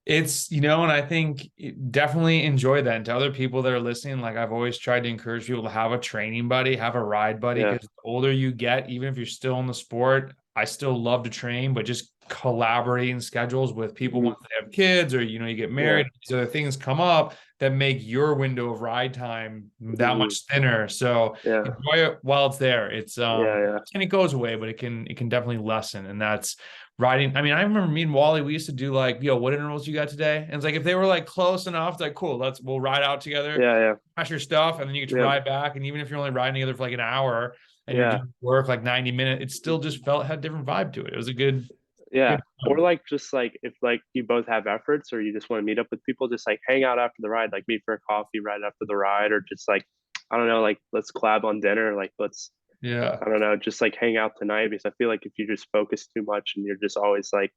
It's, and I think definitely enjoy that. And to other people that are listening, like I've always tried to encourage people to have a training buddy, have a ride buddy, Yeah. because the older you get, even if you're still in the sport, I still love to train, but just collaborating schedules with people Mhm. once they have kids or, you get Yeah. married, these other things come up that make your window of ride time that Mhm. much thinner. So Yeah. enjoy it while it's there. It's, Yeah. Yeah. and it goes away, but it can definitely lessen. And that's riding. I mean, I remember me and Wally, we used to do like, what intervals you got today? And it's like if they were like close enough, it's like cool, we'll ride out together, Yeah. Yeah. crash your stuff, and then you get to Yeah. ride back. And even if you're only riding together for like an hour and you're Yeah. doing work like 90 minutes, it still just had a different vibe to it. It was a good Yeah. Or time. like just like if like you both have efforts or you just want to meet up with people, just like hang out after the ride, like meet for a coffee right after the ride, or just like I don't know, like let's collab on dinner, like let's Yeah. I don't know, just like hang out tonight because I feel like if you just focus too much and you're just always like,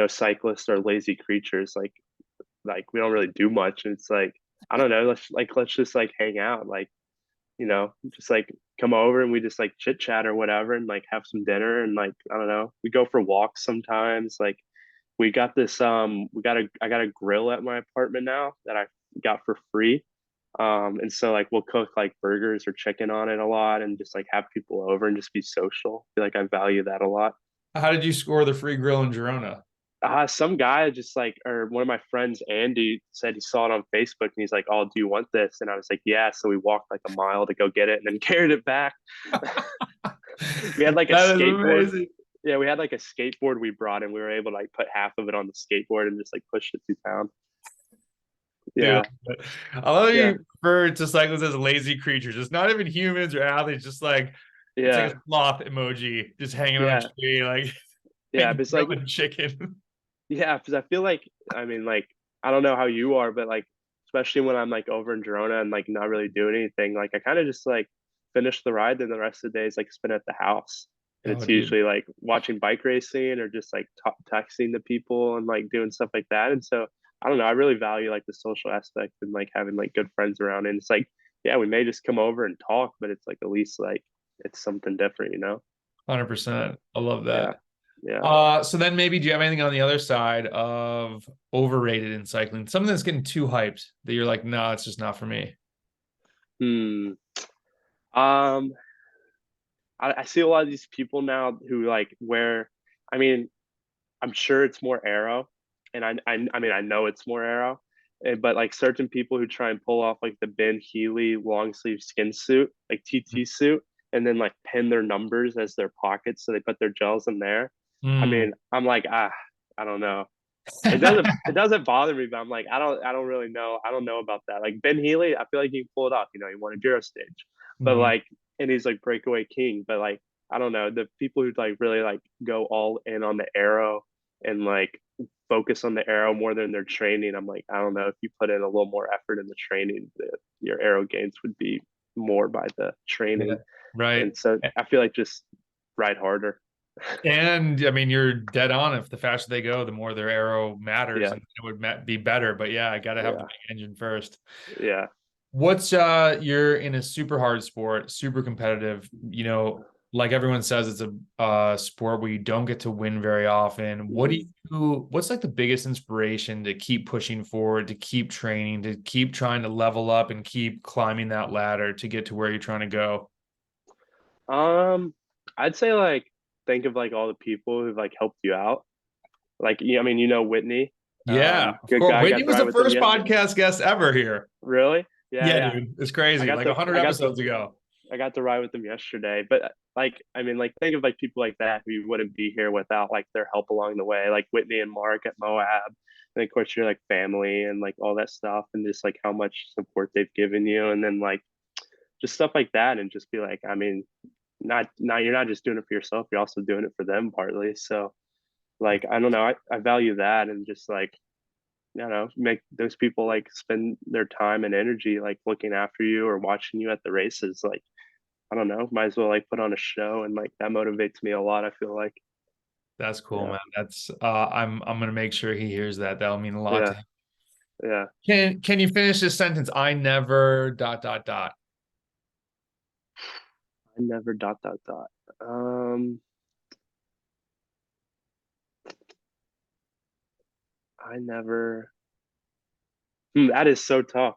cyclists are lazy creatures, like we don't really do much. And it's like, I don't know, let's just like hang out. Like, just like come over and we just like chit chat or whatever and like have some dinner and like I don't know. We go for walks sometimes. Like we got this I got a grill at my apartment now that I got for free. And so like we'll cook like burgers or chicken on it a lot and just like have people over and just be social. I feel like I value that a lot. How did you score the free grill in Girona? Some guy just like, or one of my friends, Andy, said he saw it on Facebook and he's like, "Oh, do you want this?" And I was like, "Yeah." So we walked like a mile to go get it and then carried it back. We had like a That is skateboard. amazing. Yeah, we had like a skateboard we brought and we were able to like put half of it on the skateboard and just like push it through town. Dude, Yeah, I love yeah, you refer to cyclists as lazy creatures. It's not even humans or athletes, just like it's like yeah, a sloth emoji just hanging on a yeah, tree, like yeah. like But it's like, grilling chicken. yeah, because I feel like, I mean, like, I don't know how you are, but like, especially when I'm like over in Girona and like not really doing anything, like I kind of just like finish the ride, then the rest of the day is like spent at the house. And Oh, it's dude, usually like watching bike racing or just like texting the people and like doing stuff like that. And so I don't know, I really value like the social aspect and like having like good friends around. And it's like, yeah, we may just come over and talk, but it's like at least like it's something different, 100%. I love Yeah, that. yeah. So then maybe do you have anything on the other side of overrated in cycling? Something that's getting too hyped that you're like, no, it's just not for me. Hmm. Um, I see a lot of these people now who like wear, I mean, I'm sure it's more aero, and I mean I know it's more aero, but like certain people who try and pull off like the Ben Healy long sleeve skin suit, like TT suit, and then like pin their numbers as their pockets, so they put their gels in there. I Mm. mean, I'm like I don't know. It doesn't bother me, but I'm like I don't really know. I don't know about that. Like Ben Healy, I feel like he can pull it off. He won a Euro stage, but Mhm. like, and he's like breakaway king. But like, I don't know, the people who like really like go all in on the arrow and like focus on the arrow more than their training. I'm like, I don't know, if you put in a little more effort in the training, your arrow gains would be more by the Yeah, training. right. And so I feel like just ride harder. And I mean, you're dead on. If the faster they go, the more their arrow matters, Yeah, and it would be better. But yeah, I got to have the yeah, big engine first. yeah. What's you're in a super hard sport, super competitive, like everyone says, it's a sport where you don't get to win very often. Mhm. What's like the biggest inspiration to keep pushing forward, to keep training, to keep trying to level up and keep climbing that ladder to get to where you're trying to go? I'd say like think of like all the people who've like helped you out. Like, I mean, Whitney, Yeah, of good course. guy. Whitney Got to was ride the with him first yesterday. podcast guest ever here. Really? Yeah, Yeah, yeah. dude. It's I crazy. got Like to, 100 I got to, episodes ago. I got to ride with him yesterday. But like, I mean, like think of like people like that who you wouldn't be here without like their help along the way. Like Whitney and Mark at Moab, and of course you're like family and like all that stuff, and just like how much support they've given you, and then like just stuff like that, and just be like, I mean, not you're not just doing it for yourself, you're also doing it for them partly. So like I don't know, I value that, and just like, you know, make those people like spend their time and energy like looking after you or watching you at the races. Like, I don't know, might as well like put on a show, and like that motivates me a lot, I feel like. That's cool, Yeah. man. That's I'm gonna make sure he hears that. That'll mean a lot to Yeah. him. Yeah. Can you finish this sentence? I never dot dot dot. I never dot dot dot. Um, I never. That is so tough.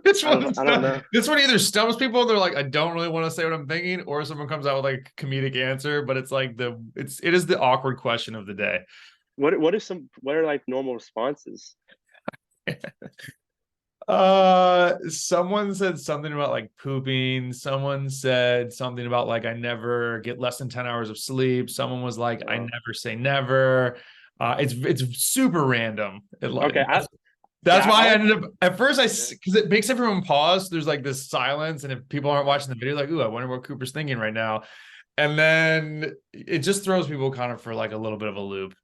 This I don't. one I don't know. this one either stumps people, they're like, I don't really want to say what I'm thinking, or someone comes out with like a comedic answer, but it's like it is the awkward question of the day. What are like normal responses? Someone said something about like pooping. Someone said something about like I never get less than 10 hours of sleep. Someone was like, I Uh, never say never. It's super random. okay. That's Yeah. I why I like. ended up at first Yeah. because it makes everyone pause. There's like this silence, and if people aren't watching the video, like, ooh, I wonder what Cooper's thinking right now. And then it just throws people kind of for like a little bit of a loop.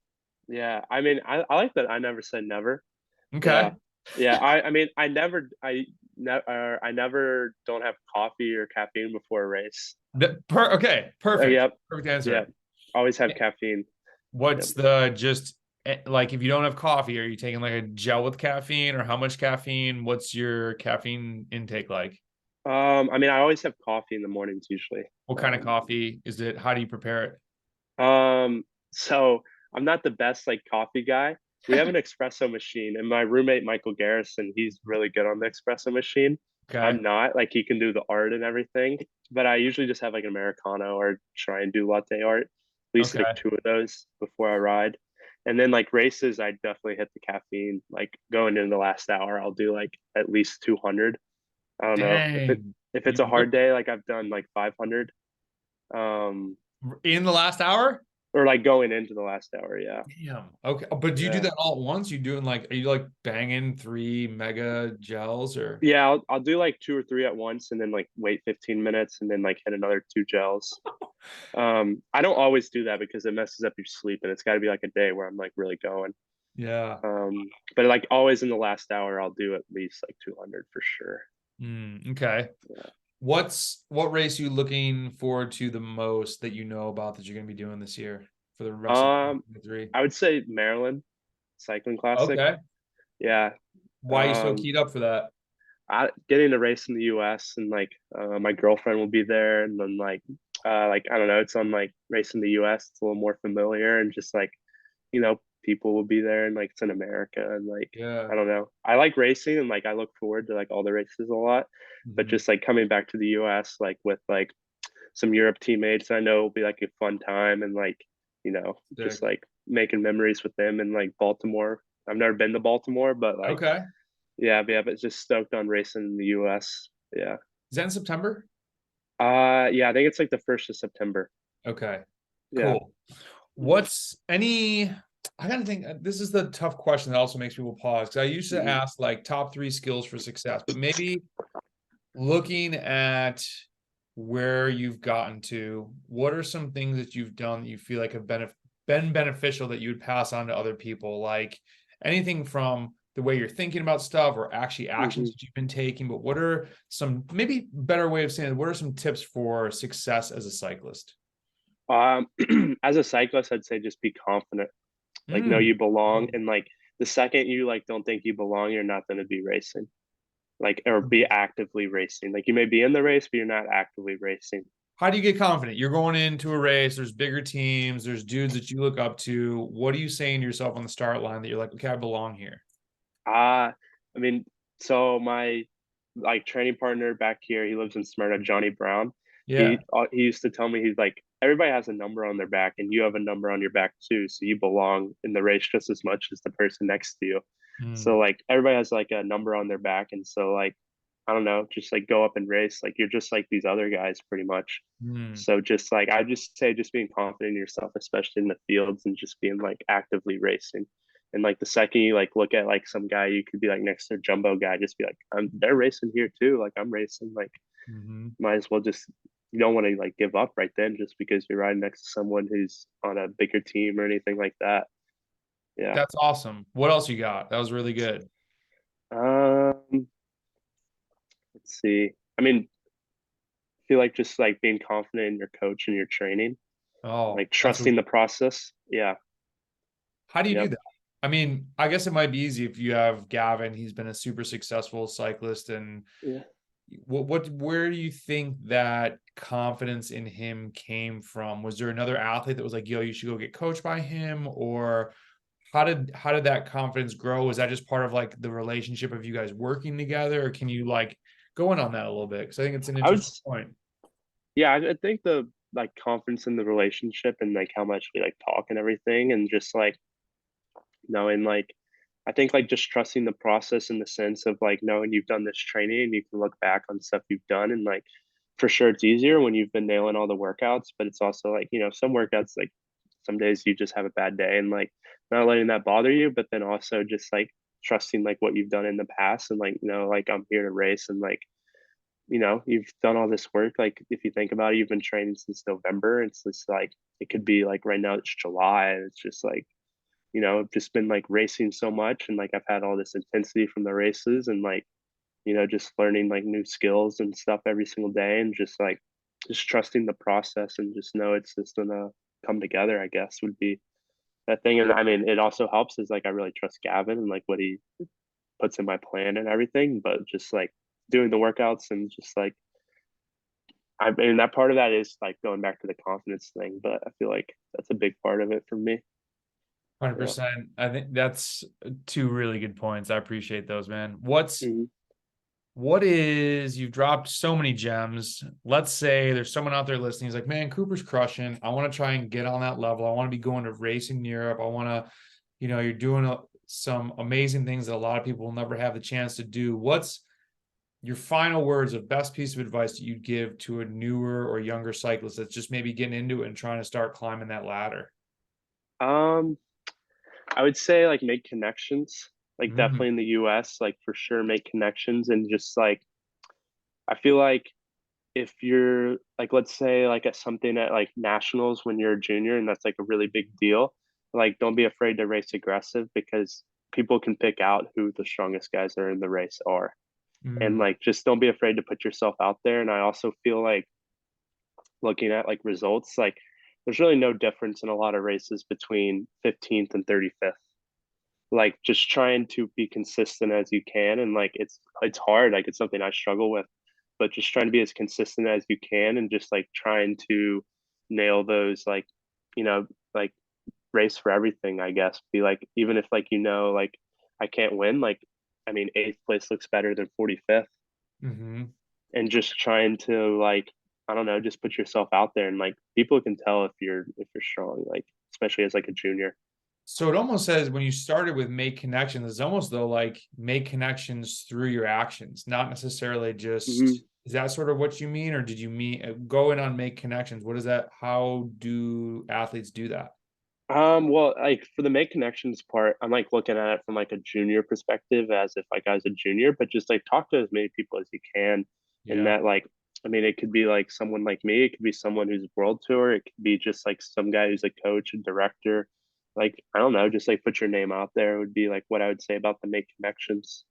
Yeah. I mean, I like that. I never said never. Okay. Yeah. Yeah. I mean, I never don't have coffee or caffeine before a race. Okay, perfect. Yep. Perfect Yeah. answer. Always have caffeine. Yep. What's the just like if you don't have coffee, are you taking like a gel with caffeine or how much caffeine? What's your caffeine intake like? I mean, I always have coffee in the mornings usually. What kind of coffee is it? How do you prepare Um, so I'm not the best like coffee guy. We have an it? espresso machine, and my roommate Michael Garrison, he's really good on the espresso machine. Okay. I'm not, like, he can do the art and everything, but I usually just have like an Americano or try and do latte art. At least like Okay. two of those before I ride. And then like races, I definitely hit the caffeine. Like going into the last hour, I'll do like at least 200. I don't know Dang. if it's You a hard day, like I've done like 500. Um, in the last hour? or like going into the last hour. Yeah. Damn. Okay. But do you do Yeah. that all at once? You doing like, are you like banging 3 mega gels or? Yeah. I'll do like two or three at once, and then like wait 15 minutes, and then like hit another two gels. I don't always do that because it messes up your sleep, and it's got to be like a day where I'm like really going. Yeah. But like always in the last hour, I'll do at least like 200 for sure. Okay. Yeah. What race are you looking forward to the most that you know about that you're going to be doing this year for the rest of Um, 2023? I would say Maryland Cycling Classic. Okay. Yeah. Why are you so Um, keyed up for that? getting a race in the US, and like my girlfriend will be there, and then like I don't know, it's on like race in the US, it's a little more familiar, and just like, you know, people will be there, and like it's in America, and like Yeah. I don't know, I like racing, and like I look forward to like all the races a lot, but Mhm. just like coming back to the US like with like some Europe teammates, I know it'll be like a fun time, and like, you know, just Sick. like making memories with them in like Baltimore. I've never been to Baltimore, but like Okay. yeah, but just stoked on racing in the US. Yeah. Is that in September? Yeah, I think it's like the 1st of September. Okay. Yeah. Cool. What's any I gotta think this is the tough question that also makes people pause because I used to Mhm. ask like top three skills for success, but maybe looking at where you've gotten to, what are some things that you've done that you feel like have been beneficial that you would pass on to other people? Like anything from the way you're thinking about stuff or actually actions Mhm. that you've been taking, but what are some maybe better way of saying it, what are some tips for success as a cyclist? Um, as a cyclist, I'd say just be confident. Like know Mm. you belong, and like the second you like don't think you belong, you're not going to be racing. Like, or be actively racing. Like you may be in the race, but you're not actively racing. How do you get confident? You're going into a race, there's bigger teams, there's dudes that you look up to. What are you saying to yourself on the start line that you're like, okay, I belong here? I mean, so my like training partner back here, he lives in Smyrna, Johnny Brown. Yeah. He used to tell me, he's like, everybody has a number on their back, and you have a number on your back too, so you belong in the race just as much as the person next to you. So Mm. like everybody has like a number on their back, and so like I don't know, just like go up and race, like you're just like these other guys pretty much. Mm. So just like I just say, just being confident in yourself, especially in the fields, and just being like actively racing. And like the second you like look at like some guy, you could be like next to a jumbo guy, just be like, they're racing here too. Like I'm racing. Like Hmm. might as well just you don't want to like give up right then just because you're riding next to someone who's on a bigger team or anything like that. Yeah. That's awesome. What else you got? That was really good. Um, let's see. I mean, I feel like just like being confident in your coach and your training, Oh, like that's trusting the process. Yeah. how do you do Yep. that? I mean, I guess it might be easy if you have Gavin. He's been a super successful cyclist. And Yeah. where do you think that confidence in him came from? Was there another athlete that was like, yo, you should go get coached by him? Or how did that confidence grow? Was that just part of like the relationship of you guys working together? Or can you like go in on that a little bit? Because I think it's an I would, interesting point. yeah, I think the like confidence in the relationship and like how much we like talk and everything and just like knowing like I think like just trusting the process in the sense of like knowing you've done this training and you can look back on stuff you've done and like for sure it's easier when you've been nailing all the workouts, but it's also like, some workouts like some days you just have a bad day and like not letting that bother you, but then also just like trusting like what you've done in the past and like, like I'm here to race and like, you've done all this work. Like if you think about it, you've been training since November. It's just like it could be like right now it's July and it's just like I've just been like racing so much and like I've had all this intensity from the races and like, just learning like new skills and stuff every single day and just trusting the process and just know it's just gonna come together, I guess would be that thing. And I mean, it also helps is like I really trust Gavin and like what he puts in my plan and everything, but just like doing the workouts and just like, I mean, that part of that is like going back to the confidence thing, but I feel like that's a big part of it for me. Yeah. 100%. I think that's two really good points. I appreciate those, man. What is you've dropped so many gems. Let's say there's someone out there listening. He's like, man, Cooper's crushing. I want to try and get on that level. I want to be going to racing in Europe. I want to, you're doing some amazing things that a lot of people will never have the chance to do. What's your final words of best piece of advice that you'd give to a newer or younger cyclist that's just maybe getting into it and trying to start climbing that ladder? Um, I would say like make connections, like Mm, definitely in the US, like for sure make connections and just like I feel like if you're like let's say like at something at like nationals when you're a junior and that's like a really big deal, like don't be afraid to race aggressive because people can pick out who the strongest guys are in the race are. And mm, like just don't be afraid to put yourself out there. And I also feel like looking at like results, like there's really no difference in a lot of races between 15th and 35th. Like just trying to be consistent as you can and like it's hard, like it's something I struggle with, but just trying to be as consistent as you can and just like trying to nail those like you know like race for everything, I guess. Be like even if like like I can't win, like I mean 8th place looks better than 45th mm-hmm. and just trying to like I don't know, just put yourself out there and like people can tell if you're strong, like especially as like a junior. So it almost says when you started with make connections, it's almost though like make connections through your actions, not necessarily Mm-hmm. just, is that sort of what you mean? Or did you mean go in on make connections? What is that? How do athletes do that? Well, like for the make connections part, I'm like looking at it from like a junior perspective as if like I was a junior, but just like talk to as many people as you can. And Yeah. that like I mean it could be like someone like me, it could be someone who's world tour, it could be just like some guy who's a coach and director. Like I don't know, just like put your name out there would be like what I would say about the make connections.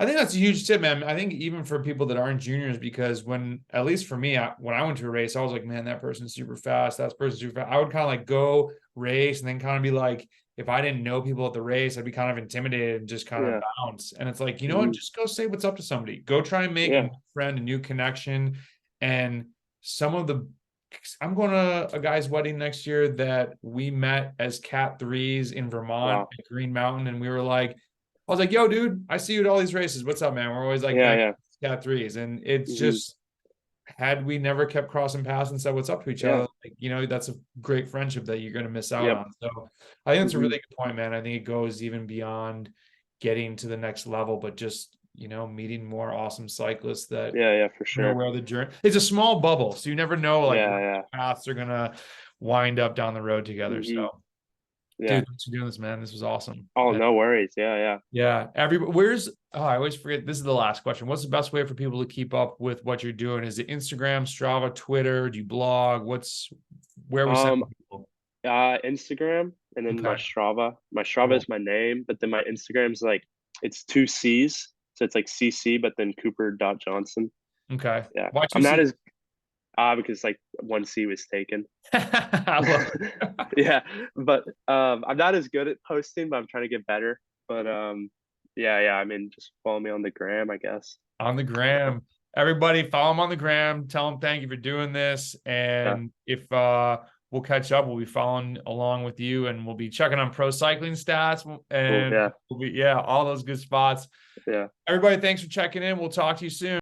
I think that's a huge tip, man. I think even for people that aren't juniors, because when, at least for me, when I went to a race, I was like, man, that person's super fast. That person's super fast. I would kind of like go race and then kind of be like, if I didn't know people at the race, I'd be kind of intimidated and just kind of Yeah. bounce. And it's like, you know what? Hmm. Just go say what's up to somebody. Go try and make a Yeah. new friend, a new connection. And some of the, I'm going to a guy's wedding next year that we met as Cat threes in Vermont Wow. at Green Mountain. And we were like, I was like, yo, dude, I see you at all these races. What's up, man? We're always like Yeah, bang yeah. cat threes. And it's Hmm. just, had we never kept crossing paths and said what's up to each Yeah. other, like, that's a great friendship that you're going to miss out Yep. on. So I think that's a Hmm. really good point, man. I think it goes even beyond getting to the next level, but just, meeting more awesome cyclists that Yeah, yeah, for know sure. where the journey, it's a small bubble. So you never know like Yeah, where yeah. the paths are going to wind up down the road together. Hmm. So Yeah. dude, thanks for doing this, man. This was awesome. Oh, no worries. Yeah, yeah. Yeah. Where's Oh, I always forget. This is the last question. What's the best way for people to keep up with what you're doing? Is it Instagram, Strava, Twitter? Do you blog? Where are we sending Um, people? Instagram and then my Okay, Strava. My Strava cool. is my name, but then my Instagram's like it's two C's, so it's like CC, but then Cooper.Johnson. Okay. Yeah, Why I'm two not C? as because like one C was taken. I love Yeah, but I'm not as good at posting, but I'm trying to get better. But yeah, I mean, just follow me on the gram, I guess. on the gram. Everybody follow him on the gram. Tell him thank you for doing this. Yeah, And if we'll catch up, we'll be following along with you and we'll be checking on pro cycling stats cool. and Yeah, we'll be, yeah, all those good spots. yeah. Everybody, thanks for checking in. We'll talk to you soon.